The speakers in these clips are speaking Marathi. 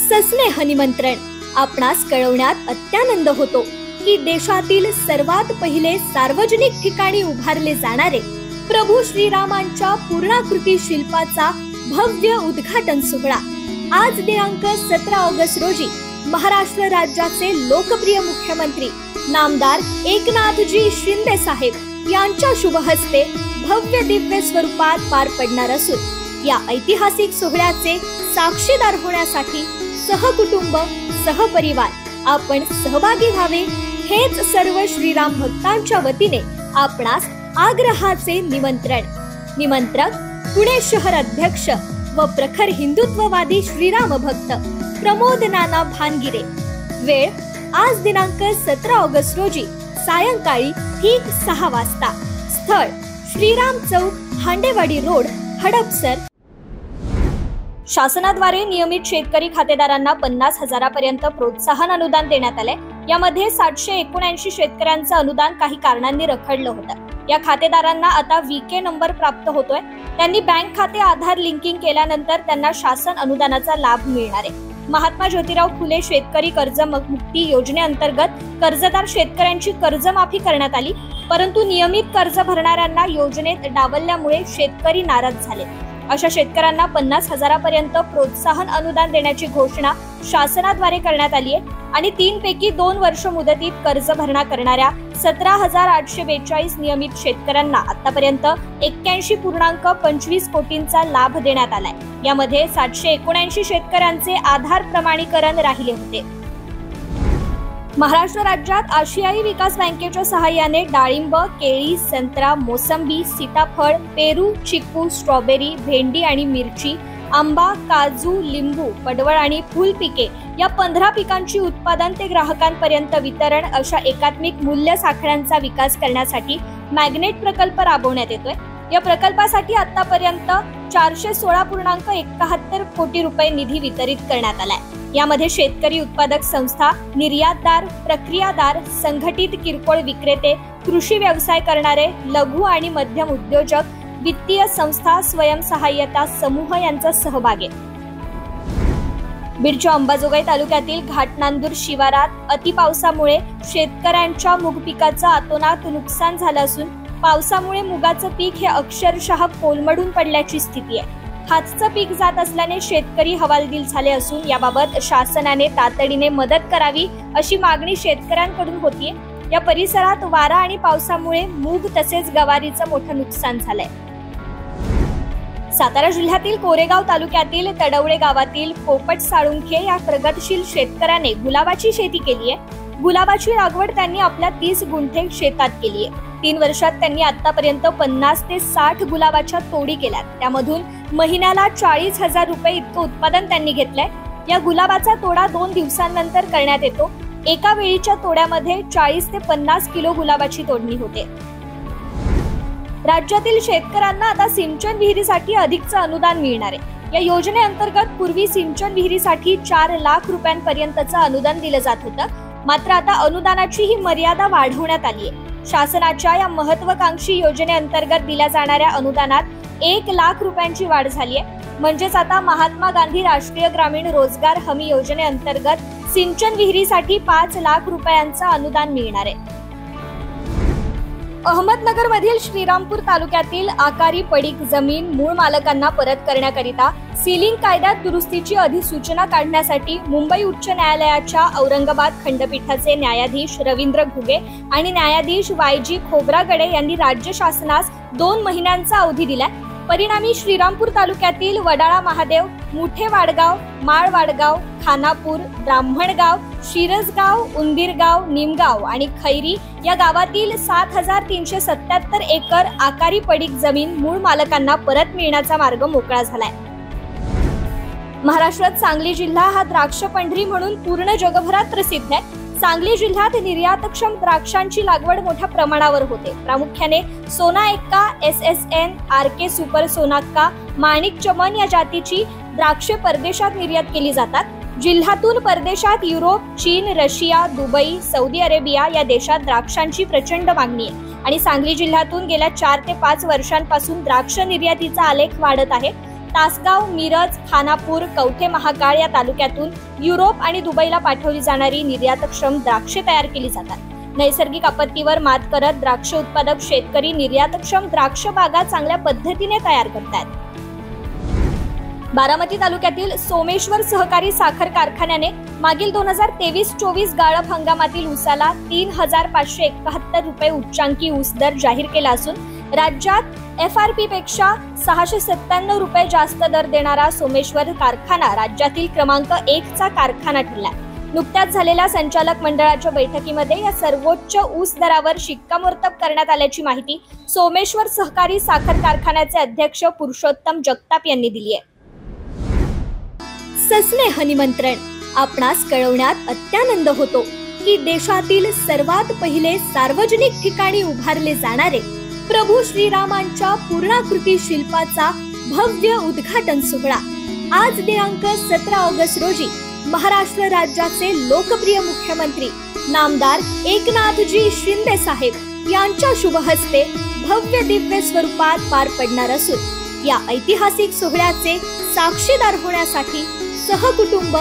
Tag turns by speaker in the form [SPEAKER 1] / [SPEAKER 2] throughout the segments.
[SPEAKER 1] सस्नेह निमंत्रण आपणास कळवण्यात अत्यानंद होतो की देशातील सर्वात पहिले सार्वजनिक ठिकाणी उभारले जाणारे प्रभू श्रीरामांच्या पूर्णाकृती शिल्पाचा भव्य उद्घाटन सोहळा आज दिनांक 17 ऑगस्ट रोजी महाराष्ट्र राज्याचे लोकप्रिय मुख्यमंत्री नामदार एकनाथजी शिंदे साहेब यांच्या शुभ हस्ते भव्य दिव्य स्वरूपात पार पडणार असून या ऐतिहासिक सोहळ्याचे साक्षीदार होण्यासाठी सहकुटुंब सहपरिवार आपण सहभागी व्हावे हेच सर्व श्रीराम भक्तांच्या वतीने आपणास आग्रहाचे निमंत्रक पुणे शहर अध्यक्ष व प्रखर हिंदुत्ववादी श्रीराम भक्त प्रमोद नाना भानगिरे। वेळ आज दिनांक 17 ऑगस्ट रोजी सायंकाळी ठीक 6 वाजता। स्थळ श्रीराम चौक, हांडेवाडी रोड, हडपसर। शासनाद्वारे नियमित शेतकरी खातेदारांना 50,000 पर्यंत प्रोत्साहन अनुदान देण्यात आले। यामध्ये 779 शेतकऱ्यांचं अनुदान काही कारणांनी रखडलं होतं। या खातेदारांना आता VK नंबर प्राप्त होतोय। त्यांनी बँक खाते आधार लिंकिंग केल्यानंतर त्यांना शासन अनुदानाचा लाभ मिळणार आहे। महात्मा ज्योतिराव फुले शेतकरी कर्जमुक्ती योजनेअंतर्गत कर्जदार शेतकऱ्यांची कर्जमाफी करण्यात आली, परंतु नियमित कर्ज भरणाऱ्यांना योजनेत डावलल्यामुळे शेतकरी नाराज झाले। अशा शेतकऱ्यांना 50,000 पर्यंत प्रोत्साहन अनुदान देण्याची घोषणा शासनाद्वारे करण्यात आली आहे आणि 3 पैकी 2 वर्ष मुदतीत कर्ज भरणा करणाऱ्या 17,842 नियमित शेतकऱ्यांना आतापर्यंत 81.25 कोटींचा लाभ देण्यात आलाय। यामध्ये 779 शेतकऱ्यांचे आधार प्रमाणीकरण राहिले होते। महाराष्ट्र राज्यात आशियाई विकास बँकेच्या सहाय्याने डाळिंब, केळी, संत्रा, मोसंबी, सीताफळ, पेरू, चिकू, स्ट्रॉबेरी, भेंडी आणि मिरची, आंबा, काजू, लिंबू, पडवळ आणि फुल पिके या 15 पिकांची उत्पादन ते ग्राहकांपर्यंत वितरण अशा एकात्मिक मूल्य साखळ्यांचा विकास करण्यासाठी मॅग्नेट प्रकल्प राबवण्यात येतोय। या प्रकल्पासाठी आतापर्यंत 416.71 कोटी रुपये निधी वितरित करण्यात आलाय। यामध्ये शेतकरी उत्पादक संस्था, निर्यातदार, प्रक्रियादार, संघटित किरकोळ विक्रेते, कृषी व्यवसाय करणारे, लघु आणि मध्यम उद्योजक, वित्तीय संस्था, स्वयंसहाय्यता समूह यांचा सहभाग आहे। बीडच्या अंबाजोगाई तालुक्यातील घाटनांदूर शिवारात अतिपावसामुळे शेतकऱ्यांच्या मूग पिकाचं अतोनात नुकसान झालं असून पावसामुळे मुगाचं पीक हे अक्षरशः कोलमडून पडल्याची स्थिती आहे। हातचं पीक जात असल्याने शेतकरी हवालदिल झाले असून याबाबत शासनाने तातडीने मदत करावी अशी मागणी शेतकऱ्यांकडून होतीये। या परिसरात वारा आणि पावसामुळे मूग तसेच गवारीचं मोठं नुकसान झालंय। सातारा जिल्ह्यातील कोरेगाव तालुक्यातील तडवळे गावातील पोपट साळुंखे या प्रगतशील शेतकऱ्याने गुलाबाची शेती केली आहे। गुलाबाची लागवड त्यांनी आपल्या 30 गुंठे शेतात केली आहे। 3 वर्षात त्यांनी आतापर्यंत 50 ते 60 गुलाबाच्या तोडी केल्यात। त्यामधून महिन्याला 40,000 रुपये इतकं उत्पादन त्यांनी घेतलंय। या गुलाबाचा तोडा 2 दिवसांनंतर करण्यात येतो। एका वेळीच्या तोड्यामध्ये 40 ते 50 किलो गुलाबाची तोडणी होते। राज्यातील शेतकऱ्यांना आता सिंचन विहिरीसाठी अधिकचं अनुदान मिळणार आहे। या योजनेअंतर्गत पूर्वी सिंचन विहिरीसाठी 4 लाख रुपयांपर्यंतचं अनुदान दिलं जात होतं, मात्र आता अनुदानाची ही मर्यादा वाढवण्यात आली आहे। शासनाच्या या महत्वाकांक्षी योजनेअंतर्गत दिल्या जाणाऱ्या अनुदानात 1 लाख रुपयांची वाढ झाली आहे। म्हणजेच आता महात्मा गांधी राष्ट्रीय ग्रामीण रोजगार हमी योजनेअंतर्गत सिंचन विहिरीसाठी 5 लाख रुपयांचं अनुदान मिळणार आहे। अहमदनगर मधील श्रीरामपूर तालुक्यातील आकारी पडीक जमीन मूळ मालकांना परत करण्याकरिता सीलिंग कायद्यात दुरुस्तीची अधिसूचना काढण्यासाठी मुंबई उच्च न्यायालयाच्या औरंगाबाद खंडपीठाचे न्यायाधीश रवींद्र घुगे आणि न्यायाधीश YG खोब्रागडे यांनी राज्य शासनास 2 महिन्यांचा अवधी दिलाय। परिणामी श्रीरामपूर तालुक्यातील वडाळा महादेव, मुठे वाडगाव, माळ वाडगाव, खानापूर, ब्राह्मणगाव, शिरसगाव, उंदीरगाव, निमगाव आणि खैरी या गावातील 7,377 एकर आकारी पडीक जमीन मूळ मालकांना परत मिळण्याचा मार्ग मोकळा झालाय। महाराष्ट्रात सांगली जिल्हा हा द्राक्ष पंढरी म्हणून पूर्ण जगभरात प्रसिद्ध आहे। सांगली जिल्ह्यात निर्यातक्षम द्राक्षांची लागवड मोठ्या प्रमाणावर होते। प्रामुख्याने सोना Ekka, SSN, RK super Sonaka, माणिक चमन या जातीची द्राक्षे परदेशात निर्यात केली जातात। जिल्ह्यातून परदेशात युरोप, चीन, रशिया, दुबई, सौदी अरेबिया या देशात द्राक्षांची प्रचंड मागणी आहे आणि सांगली जिल्ह्यातून गेल्या 4 ते 5 वर्षांपासून द्राक्ष निर्यातीचा आलेख वाढत आहे। तासगाव, मिरज, खानापूर, कवठे महाकाळ या तालुक्यातून युरोप आणि दुबईला पाठवली जाणारी निर्यातक्षम द्राक्षे तयार केली जातात। नैसर्गिक आपत्तीवर मात करत द्राक्ष उत्पादक शेतकरी निर्यातक्षम द्राक्ष बागा चांगल्या पद्धतीने तयार करतात। बारामती तालुक्यातील सोमेश्वर सहकारी साखर कारखान्याने मागील 2023-24 गाळप हंगामातील ऊसाला 3,571 रुपये उच्चांकी ऊस दर जाहीर केला असून राज्यात FRP पेक्षा 697 रुपये जास्त दर देणारा सोमेश्वर कारखाना राज्यातील क्रमांक 1 चा कारखाना ठरला। नुकत्याच झालेल्या संचालक मंडळाच्या बैठकीमध्ये या सर्वोच्च ऊस दरावर शिक्कामोर्तब करण्यात आल्याची माहिती सोमेश्वर सहकारी साखर कारखान्याचे अध्यक्ष पुरुषोत्तम जगताप यांनी दिली आहे। सस्नेह निमंत्रण आपणास कळवण्यात अत्यानंद होतो की देशातील सर्वात पहिले सार्वजनिक ठिकाणी उभारले जाणारे प्रभू श्रीरामांच्या पूर्णाकृती शिल्पाचा भव्य उद्घाटन सोहळा आज दिनांक 17 ऑगस्ट रोजी महाराष्ट्र राज्याचे लोकप्रिय मुख्यमंत्री नामदार एकनाथजी शिंदे साहेब यांच्या शुभ हस्ते भव्य दिव्य स्वरूपात पार पडणार असून या ऐतिहासिक सोहळ्याचे साक्षीदार होण्यासाठी सहकुटुंब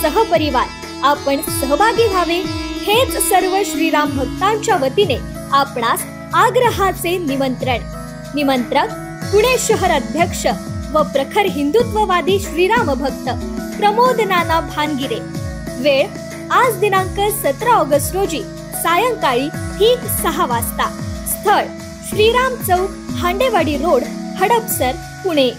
[SPEAKER 1] सहपरिवार आपण सहभागी व्हावे हेच सर्व श्रीराम भक्तांच्या वतीने आपणास आग्रहाचे निमंत्रण। निमंत्रक पुणे शहर अध्यक्ष व प्रखर हिंदुत्ववादी श्रीराम भक्त प्रमोद नाना भानगिरे। वेळ आज दिनांक 17 ऑगस्ट रोजी सायंकाळी ठीक 6 वाजता। स्थळ श्रीराम चौक, हांडेवाडी रोड, हडपसर, पुणे।